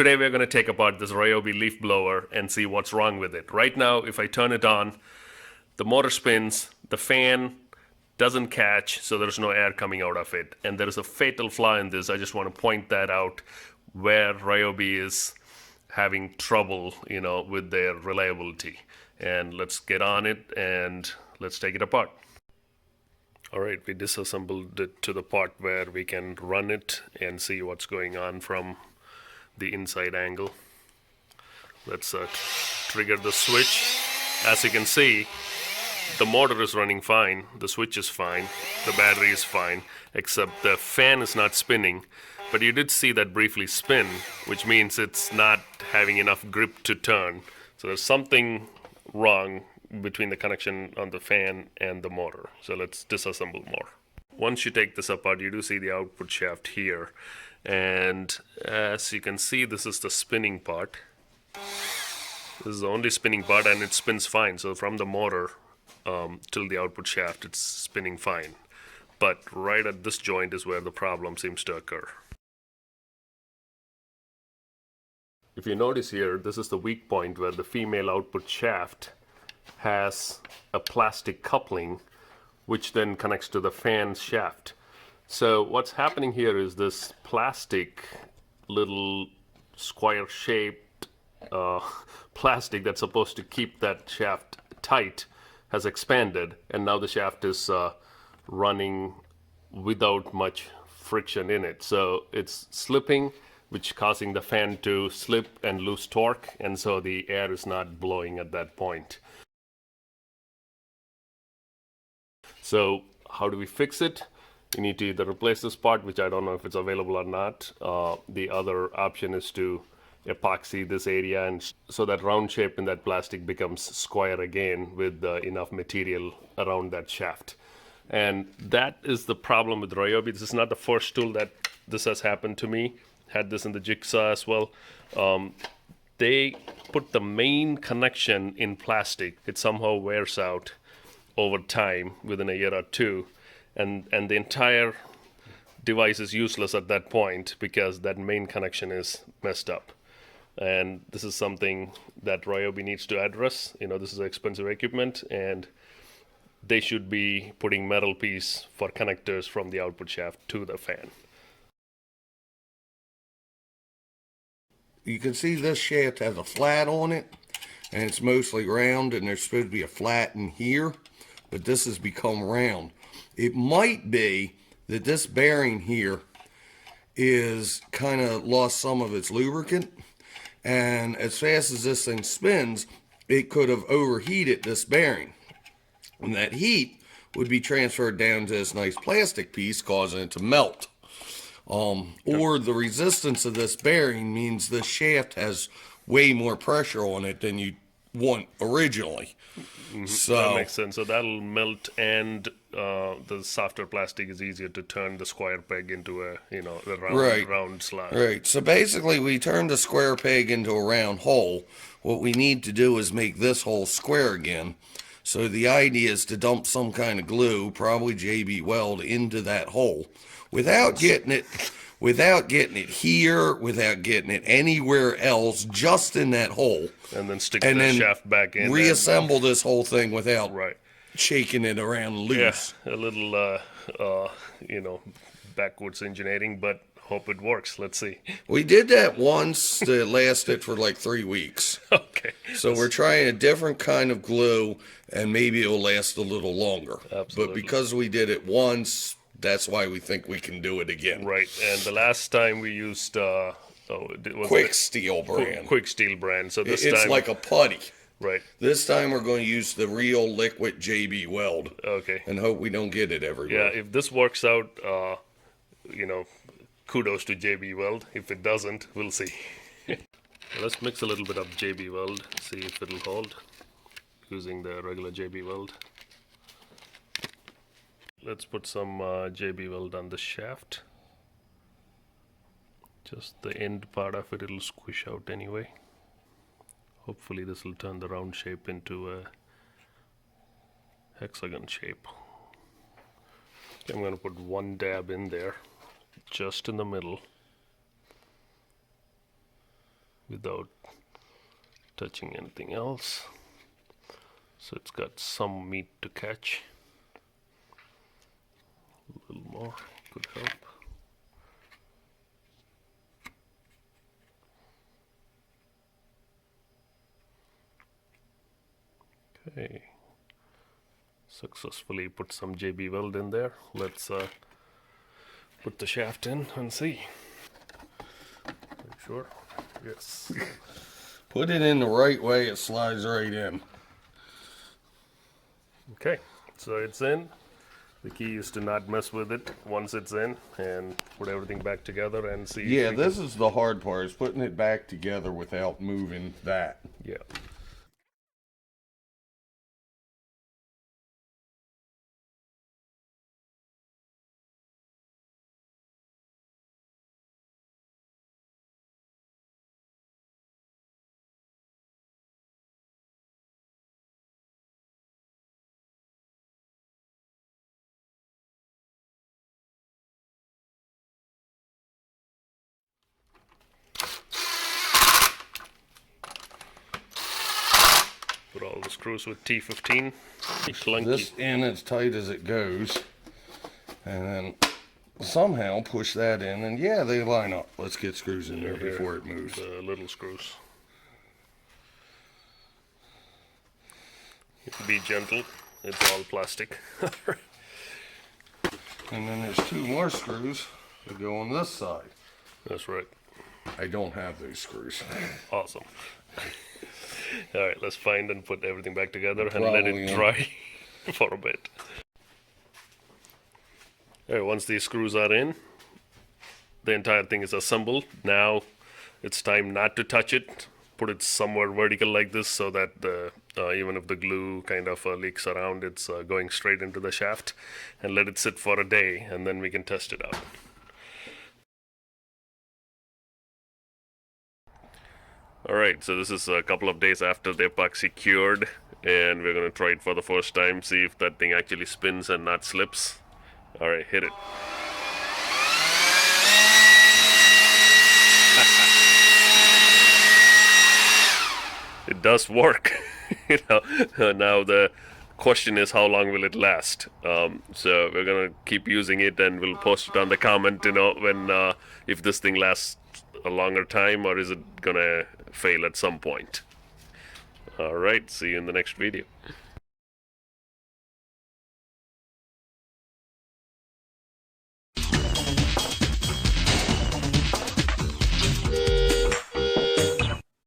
Today we're going to take apart this Ryobi leaf blower and see what's wrong with it. Right now, if I turn it on, the motor spins, the fan doesn't catch, so there's no air coming out of it. And there is a fatal flaw in this. I just want to point that out where Ryobi is having trouble, with their reliability. And let's get on it and let's take it apart. All right, we disassembled it to the part where we can run it and see what's going on from the inside angle. Let's trigger the switch. As you can see, the motor is running fine, the switch is fine, the battery is fine, except the fan is not spinning. But you did see that briefly spin, which means it's not having enough grip to turn. So there's something wrong between the connection on the fan and the motor. So let's disassemble more. Once you take this apart, you do see the output shaft here. And as you can see, this is the spinning part. This is the only spinning part, and it spins fine. So from the motor till the output shaft, it's spinning fine. But right at this joint is where the problem seems to occur. If you notice here, this is the weak point where the female output shaft has a plastic coupling which then connects to the fan shaft. So what's happening here is this plastic little square shaped plastic that's supposed to keep that shaft tight has expanded, and now the shaft is running without much friction in it. So it's slipping, which causing the fan to slip and lose torque, and so the air is not blowing at that point. So how do we fix it? You need to either replace this part, which I don't know if it's available or not. The other option is to epoxy this area, and so that round shape in that plastic becomes square again with enough material around that shaft. And that is the problem with Ryobi. This is not the first tool that this has happened to me. Had this in the jigsaw as well. They put the main connection in plastic. It somehow wears out over time, within a year or two, and the entire device is useless at that point because that main connection is messed up. And this is something that Ryobi needs to address. This is expensive equipment, and they should be putting metal piece for connectors from the output shaft to the fan. You can see this shaft has a flat on it, and it's mostly round, and there's supposed to be a flat in here, but this has become round. It might be that this bearing here is kind of lost some of its lubricant, and as fast as this thing spins, it could have overheated this bearing, and that heat would be transferred down to this nice plastic piece, causing it to melt. Or the resistance of this bearing means this shaft has way more pressure on it than you want originally. So that makes sense. So that'll melt, and the softer plastic is easier to turn the square peg into a round slot. Right. So basically, we turned the square peg into a round hole. What we need to do is make this hole square again. So the idea is to dump some kind of glue, probably JB Weld, into that hole without getting it here, without getting it anywhere else, just in that hole. And then stick the shaft back in. Reassemble this whole thing without shaking it around loose. Yeah, a little, backwards engineering, but hope it works. Let's see. We did that once that lasted for like 3 weeks. Okay. So we're trying a different kind of glue, and maybe it'll last a little longer. Absolutely. But because we did it once, that's why we think we can do it again. Right. And the last time we used Quick Steel brand. Quick Steel brand. So this it's time like a putty. Right. This time we're going to use the real liquid JB Weld. Okay. And hope we don't get it everywhere. Yeah, if this works out, kudos to JB Weld. If it doesn't, we'll see. Let's mix a little bit of JB Weld, see if it'll hold, using the regular JB Weld. Let's put some JB Weld on the shaft. Just the end part of it, it'll squish out anyway. Hopefully this will turn the round shape into a hexagon shape. I'm going to put one dab in there, just in the middle. without touching anything else. So it's got some meat to catch. A little more could help. Okay. Successfully put some JB weld in there. Let's put the shaft in and see. Are you sure? Yes. Put it in the right way, it slides right in. Okay, so it's in. The key is to not mess with it once it's in and put everything back together and see. Yeah, this is the hard part, is putting it back together without moving that. Yeah. Put all the screws with T15. Clunky. This in as tight as it goes, and then somehow push that in, and yeah, they line up. Let's get screws in there before it moves. The little screws. Be gentle. It's all plastic. And then there's 2 more screws that go on this side. That's right. I don't have those screws. Awesome. All right, let's find and put everything back together and let it dry for a bit. All right, once these screws are in, the entire thing is assembled. Now it's time not to touch it. Put it somewhere vertical like this so that the even if the glue kind of leaks around, it's going straight into the shaft, and let it sit for a day, and then we can test it out. Alright, so this is a couple of days after the epoxy cured, and we're going to try it for the first time, see if that thing actually spins and not slips. Alright, hit it. It does work. Now the question is, how long will it last? So we're going to keep using it, and we'll post it on the comment, when if this thing lasts a longer time, or is it gonna fail at some point. All right, see you in the next video.